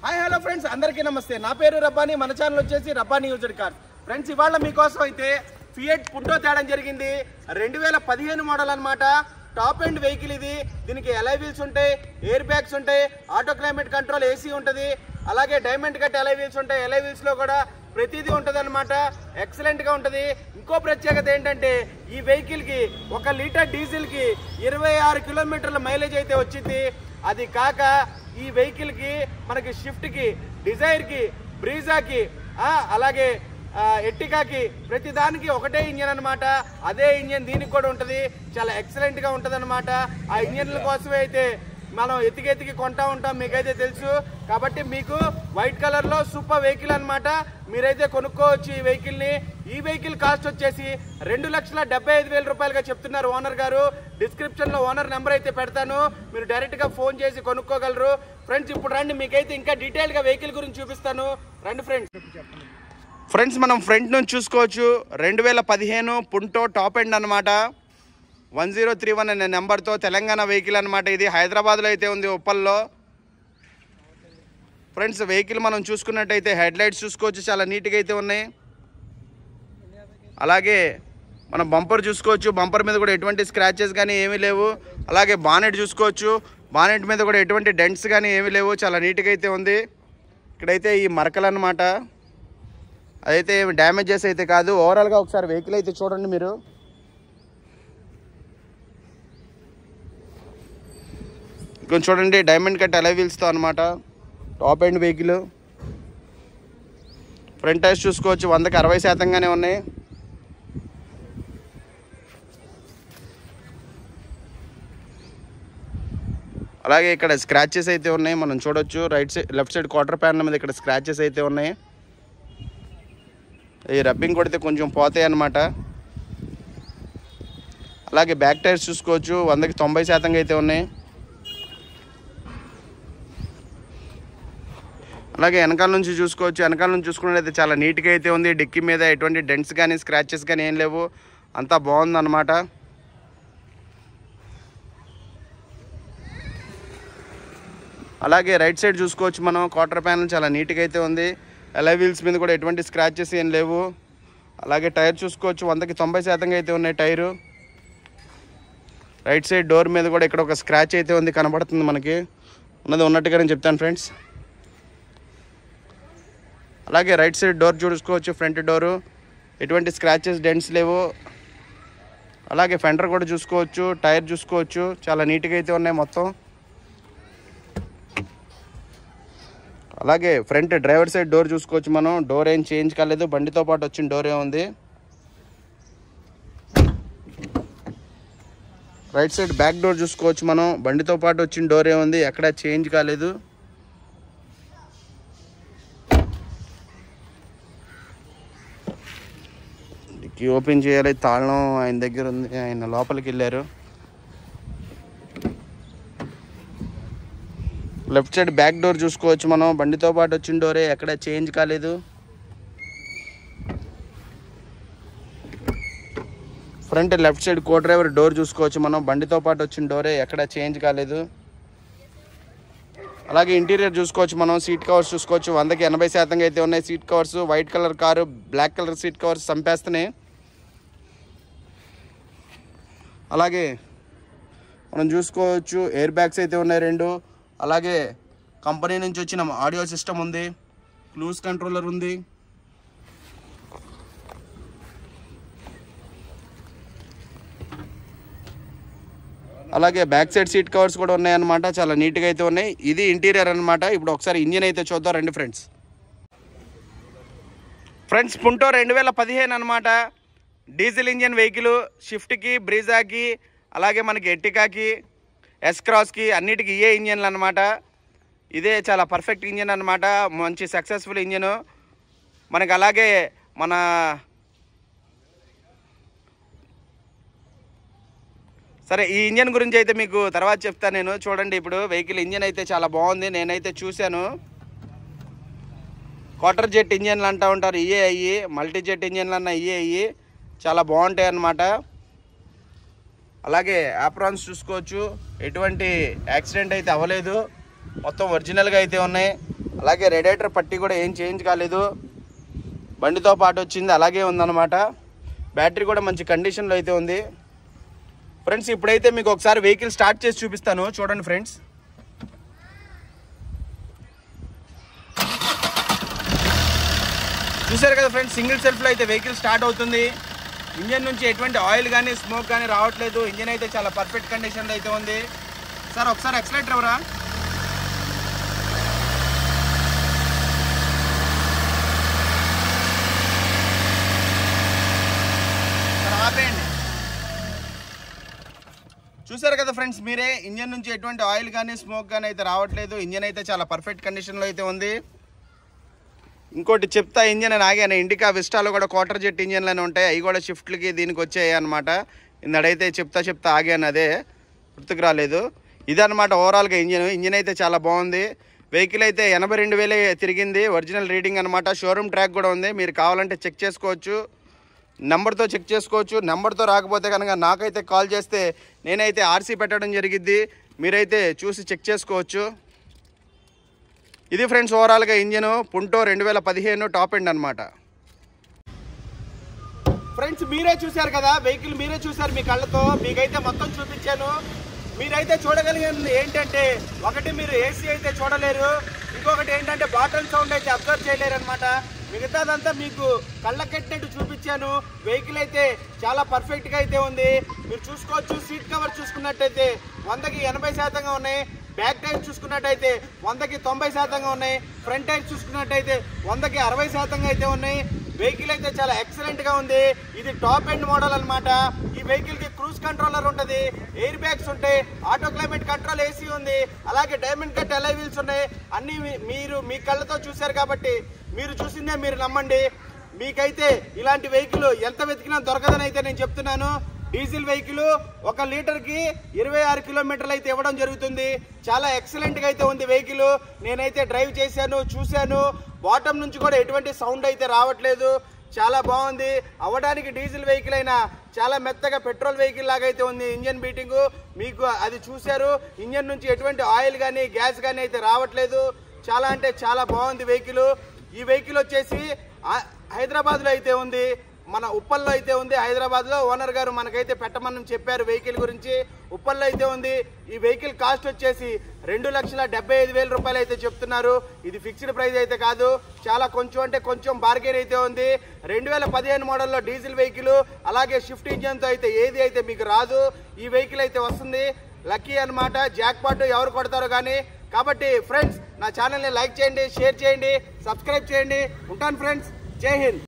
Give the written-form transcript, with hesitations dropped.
Hi hello friends, అందరికీ నమస్తే. నా పేరు రబ్బాని, మన ఛానల్ వచ్చేసి రబ్బాని యూజ్డ్ కార్. ఫ్రెండ్స్, ఇవాళ మీకోసం అయితే ఫియట్ పుంటో తేడం జరిగింది. 2015 మోడల్ అనమాట. టాప్ ఎండ్ వెహికల్ ఇది. దీనికి ఎలై వీల్స్ ఉంటాయి, ఎయిర్ బ్యాగ్స్ ఉంటాయి, ఆటో క్లైమేట్ కంట్రోల్ ఏసీ ఉంటుంది, అలాగే డైమండ్ కట్ ఎలై వీల్స్ ఉంటాయి. ఎలై వీల్స్ లో కూడా ప్రతిదీ ఉంటుంది అనమాట. ఎక్సలెంట్ గా ఉంటుంది. ఇంకో ప్రత్యేకత ఏంటంటే ఈ వెహికల్ కి 1 లీటర్ డీజిల్ కి 26 కిలోమీటర్ల మైలేజ్ అయితే వచ్చింది. అది కాక ఈ వెహికల్ కి మనకి షిఫ్ట్ కి, డిజైర్ కి, బ్రీజాకి, అలాగే ఎట్టికాకి ప్రతి దానికి ఒకటే ఇంజన్ అనమాట. అదే ఇంజన్ దీనికి కూడా ఉంటుంది. చాలా ఎక్సలెంట్ గా ఉంటుంది అనమాట. ఆ ఇంజన్ల కోసమే అయితే మనం ఎతికి కొంటా ఉంటాం, మీకైతే తెలుసు. కాబట్టి మీకు వైట్ కలర్ లో సూపర్ వెహికల్ అనమాట. మీరైతే కొనుక్కోవచ్చు ఈ వెహికల్ ని. ఈ వెహికల్ కాస్ట్ వచ్చేసి 2,75,000 రూపాయలుగా చెప్తున్నారు ఓనర్ గారు. డిస్క్రిప్షన్ లో ఓనర్ నెంబర్ అయితే పెడతాను, మీరు డైరెక్ట్ గా ఫోన్ చేసి కొనుక్కోగలరు. ఫ్రెండ్స్, ఇప్పుడు రండి, మీకైతే ఇంకా డీటెయిల్ గా వెహికల్ గురించి చూపిస్తాను. రండి ఫ్రెండ్స్, మనం ఫ్రంట్ నుంచి చూసుకోవచ్చు. 2015 పుంటో టాప్ ఎండ్ అనమాట. 1031 అనే నెంబర్తో తెలంగాణ వెహికల్ అనమాట. ఇది హైదరాబాద్లో అయితే ఉంది, ఉప్పల్లో. ఫ్రెండ్స్, వెహికల్ మనం చూసుకున్నట్టయితే హెడ్ లైట్స్ చూసుకోవచ్చు, చాలా నీట్గా అయితే ఉన్నాయి. అలాగే మనం బంపర్ చూసుకోవచ్చు. బంపర్ మీద కూడా ఎటువంటి స్క్రాచెస్ కానీ ఏమీ లేవు. అలాగే బానెట్ చూసుకోవచ్చు. బానెట్ మీద కూడా ఎటువంటి డెంట్స్ కానీ ఏమీ లేవు, చాలా నీట్గా అయితే ఉంది. ఇక్కడైతే ఈ మరకలు అనమాట, అదైతే ఏమి డ్యామేజెస్ అయితే కాదు. ఓవరాల్గా ఒకసారి వెహికల్ అయితే చూడండి మీరు. కొంచెం చూడండి, డైమండ్ కట్ అలై వీల్స్తో అనమాట. Top end vehicle. Front tyres చూసుకోవచ్చు, 100కి 60% ఉన్నాయి. అలాగే ఇక్కడ స్క్రాచెస్ అయితే ఉన్నాయి, మనం చూడొచ్చు. లెఫ్ట్ సైడ్ క్వార్టర్ ప్యానల్ మీద ఇక్కడ స్క్రాచెస్ అయితే ఉన్నాయి. ఈ రబ్బింగ్ కొడితే కొంచెం పోతాయి అన్నమాట. అలాగే బ్యాక్ టైర్స్ చూసుకోవచ్చు, 100కి 90% అయితే ఉన్నాయి. అలాగే వెనకాల నుంచి చూసుకోవచ్చు. వెనకాల నుంచి చూసుకున్నట్లయితే చాలా నీట్గా అయితే ఉంది. డిక్కీ మీద ఎటువంటి డెంట్స్ కానీ స్క్రాచెస్ కానీ ఏం లేవు, అంతా బాగుందన్నమాట. అలాగే రైట్ సైడ్ చూసుకోవచ్చు మనం. క్వార్టర్ ప్యానల్ చాలా నీట్గా అయితే ఉంది. ఎలై వీల్స్ మీద కూడా ఎటువంటి స్క్రాచెస్ ఏం లేవు. అలాగే టైర్ చూసుకోవచ్చు, 100కి 90% అయితే ఉన్నాయి టైరు. రైట్ సైడ్ డోర్ మీద కూడా ఇక్కడ ఒక స్క్రాచ్ అయితే ఉంది, కనబడుతుంది మనకి. ఉన్నది ఉన్నట్టుగా నేను చెప్తాను ఫ్రెండ్స్. అలాగే రైట్ సైడ్ డోర్ చూసుకోవచ్చు, ఫ్రంట్ డోరు ఎటువంటి స్క్రాచెస్ డెంట్స్ లేవు. అలాగే ఫెండర్ కూడా చూసుకోవచ్చు, టైర్ చూసుకోవచ్చు, చాలా నీట్గా అయితే ఉన్నాయి మొత్తం. అలాగే ఫ్రంట్ డ్రైవర్ సైడ్ డోర్ చూసుకోవచ్చు మనం. డోర్ ఏం చేంజ్ కాలేదు, బండితో పాటు వచ్చిన డోరే ఉంది. రైట్ సైడ్ బ్యాక్ డోర్ చూసుకోవచ్చు మనం. బండితో పాటు వచ్చిన డోరే ఉంది, ఎక్కడ చేంజ్ కాలేదు. ఓపెన్ చేయాలి, తాళం ఆయన దగ్గర ఉంది, ఆయన లోపలికి వెళ్ళారు. లెఫ్ట్ సైడ్ బ్యాక్ డోర్ చూసుకోవచ్చు మనం. బండితో పాటు వచ్చిన డోరే, ఎక్కడ చేంజ్ కాలేదు. ఫ్రంట్ లెఫ్ట్ సైడ్ కో డ్రైవర్ డోర్ చూసుకోవచ్చు మనం. బండితో పాటు వచ్చిన డోరే, ఎక్కడ చేంజ్ కాలేదు. అలాగే ఇంటీరియర్ చూసుకోవచ్చు మనం. సీట్ కవర్స్ చూసుకోవచ్చు, 100కి 80% అయితే ఉన్నాయి seat covers. White colour car, black colour seat covers చంపేస్తున్నాయి. అలాగే మనం చూసుకోవచ్చు ఎయిర్ బ్యాగ్స్ అయితే ఉన్నాయి 2. అలాగే కంపెనీ నుంచి వచ్చిన ఆడియో సిస్టమ్ ఉంది, క్రూజ్ కంట్రోలర్ ఉంది. అలాగే బ్యాక్ సైడ్ సీట్ కవర్స్ కూడా ఉన్నాయన్నమాట, చాలా నీట్గా అయితే ఉన్నాయి. ఇది ఇంటీరియర్ అనమాట. ఇప్పుడు ఒకసారి ఇంజిన్ అయితే చూద్దాం రండి ఫ్రెండ్స్. పుంటో 2015 అనమాట. Diesel engine vehicle. షిఫ్ట్కి, బ్రీజాకి, అలాగే మనకి ఎట్టికాకి, ఎస్ క్రాస్కి అన్నిటికీ ఇయే ఇంజన్లు అనమాట. ఇదే చాలా పర్ఫెక్ట్ ఇంజన్ అనమాట, మంచి సక్సెస్ఫుల్ ఇంజను మనకి. అలాగే సరే, ఈ ఇంజన్ గురించి అయితే మీకు తర్వాత చెప్తాను నేను. చూడండి, ఇప్పుడు వెహికల్ ఇంజన్ అయితే చాలా బాగుంది, నేనైతే చూశాను. క్వార్టర్ జెట్ ఇంజన్లు అంటూ ఉంటారు, ఇయే అయ్యి. మల్టీ జెట్ ఇంజన్లు అన్న ఇయే అయ్యి, చాలా బాగుంటాయి అన్నమాట. అలాగే ఆప్రాన్స్ చూసుకోవచ్చు, ఎటువంటి యాక్సిడెంట్ అయితే అవ్వలేదు, మొత్తం ఒరిజినల్గా అయితే ఉన్నాయి. అలాగే రేడియేటర్ పట్టి కూడా ఏం చేంజ్ కాలేదు, బండితో పాటు వచ్చింది అలాగే ఉందన్నమాట. బ్యాటరీ కూడా మంచి కండిషన్లో అయితే ఉంది ఫ్రెండ్స్. ఇప్పుడైతే మీకు ఒకసారి వెహికల్ స్టార్ట్ చేసి చూపిస్తాను, చూడండి ఫ్రెండ్స్. చూసారు కదా ఫ్రెండ్స్, సింగిల్ సెల్ఫ్లో అయితే వెహికల్ స్టార్ట్ అవుతుంది. ఇంజన్ నుంచి ఎటువంటి ఆయిల్ కానీ స్మోక్ కానీ రావట్లేదు. ఇంజన్ అయితే చాలా పర్ఫెక్ట్ కండిషన్లో అయితే ఉంది. సార్ ఒకసారి ఎక్సలేటర్ ఎవరా? ఆపేయండి. చూసారు కదా ఫ్రెండ్స్ మీరే, ఇంజన్ నుంచి ఎటువంటి ఆయిల్ కానీ స్మోక్ కానీ అయితే రావట్లేదు. ఇంజన్ అయితే చాలా పర్ఫెక్ట్ కండిషన్లో అయితే ఉంది. ఇంకోటి చెప్తా, ఇంజన్ అని ఆగాను. ఇండికా విస్టాలో కూడా క్వార్టర్ జెట్ ఇంజన్లు ఉంటాయి, అవి కూడా షిఫ్ట్లకి దీనికి వచ్చాయి అనమాట. ఇందడైతే చెప్తా ఆగాను, అదే గుర్తుకు రాలేదు. ఇదనమాట ఓవరాల్గా ఇంజన్ అయితే చాలా బాగుంది. వెహికల్ అయితే 82,000 తిరిగింది, ఒరిజినల్ రీడింగ్ అనమాట. షోరూమ్ ట్రాక్ కూడా ఉంది, మీరు కావాలంటే చెక్ చేసుకోవచ్చు, నెంబర్తో చెక్ చేసుకోవచ్చు. నెంబర్తో రాకపోతే కనుక నాకైతే కాల్ చేస్తే నేనైతే ఆర్సీ పెట్టడం జరిగిద్ది, మీరైతే చూసి చెక్ చేసుకోవచ్చు. ఇది ఫ్రెండ్స్ ఓవరాల్గా ఇంజన్ పుంటో 2015 టాప్ ఎండ్ అనమాట. ఫ్రెండ్స్ మీరే చూశారు కదా, వెహికల్ మీరే చూశారు మీ కళ్ళతో, మీకైతే మొత్తం చూపించాను. మీరైతే చూడగలిగింది ఏంటంటే, ఒకటి మీరు ఏసీ అయితే చూడలేరు, ఇంకొకటి ఏంటంటే బాటల్ సౌండ్ అయితే అబ్జర్వ్ చేయలేరు అనమాట. మిగతాదంతా మీకు కళ్ళకెట్టినట్టు చూపించాను. వెహికల్ అయితే చాలా పర్ఫెక్ట్గా అయితే ఉంది, మీరు చూసుకోవచ్చు. సీట్ కవర్ చూసుకున్నట్టయితే 100కి 80% ఉన్నాయి. బ్యాక్ టైర్స్ చూసుకున్నట్టయితే 100కి 90% ఉన్నాయి. ఫ్రంట్ టైర్స్ చూసుకున్నట్టయితే 100కి 60% అయితే ఉన్నాయి. వెహికల్ అయితే చాలా ఎక్సలెంట్ గా ఉంది. ఇది టాప్ ఎండ్ మోడల్ అనమాట. ఈ వెహికల్ కి క్రూజ్ కంట్రోలర్ ఉంటుంది, ఎయిర్ బ్యాగ్స్ ఉంటాయి, ఆటో క్లైమేట్ కంట్రోల్ ఏసీ ఉంది, అలాగే డైమండ్ కట్ అలై వీల్స్ ఉన్నాయి. అన్ని మీరు మీ కళ్ళతో చూశారు కాబట్టి మీరు చూసిందే మీరు నమ్మండి. మీకైతే ఇలాంటి వెహికల్ ఎంత వెతికినా దొరకదని అయితే నేను చెప్తున్నాను. డీజిల్ వెహికల్ 1 లీటర్కి 26 కిలోమీటర్లు అయితే ఇవ్వడం జరుగుతుంది. చాలా ఎక్సలెంట్గా అయితే ఉంది వెహికల్. నేనైతే డ్రైవ్ చేశాను, చూశాను. బాటమ్ నుంచి కూడా ఎటువంటి సౌండ్ అయితే రావట్లేదు, చాలా బాగుంది. అవ్వడానికి డీజిల్ వెహికల్ అయినా చాలా మెత్తగా పెట్రోల్ వెహికల్ లాగా అయితే ఉంది. ఇంజన్ బీటింగ్ మీకు అది చూశారు. ఇంజన్ నుంచి ఎటువంటి ఆయిల్ కానీ గ్యాస్ కానీ అయితే రావట్లేదు. చాలా అంటే చాలా బాగుంది వెహికల్. ఈ వెహికల్ వచ్చేసి హైదరాబాద్లో అయితే ఉంది, మన ఉప్పల్లో అయితే ఉంది. హైదరాబాద్లో ఓనర్ గారు మనకైతే పెట్టమని చెప్పారు వెహికల్ గురించి. ఉప్పల్లో అయితే ఉంది. ఈ వెహికల్ కాస్ట్ వచ్చేసి 2,75,000 రూపాయలు అయితే చెప్తున్నారు. ఇది ఫిక్స్డ్ ప్రైస్ అయితే కాదు, చాలా కొంచెం అంటే కొంచెం బార్గెన్ అయితే ఉంది. 2015 మోడల్లో డీజిల్ వెహికల్, అలాగే షిఫ్ట్ ఇంజన్తో అయితే ఏది అయితే మీకు రాదు. ఈ వెహికల్ అయితే వస్తుంది. లక్కీ అనమాట, జాక్ పాట్ ఎవరు కొడతారో కానీ. కాబట్టి ఫ్రెండ్స్ నా ఛానల్ని లైక్ చేయండి, షేర్ చేయండి, సబ్స్క్రైబ్ చేయండి. ఉంటాను ఫ్రెండ్స్, జై హింద్.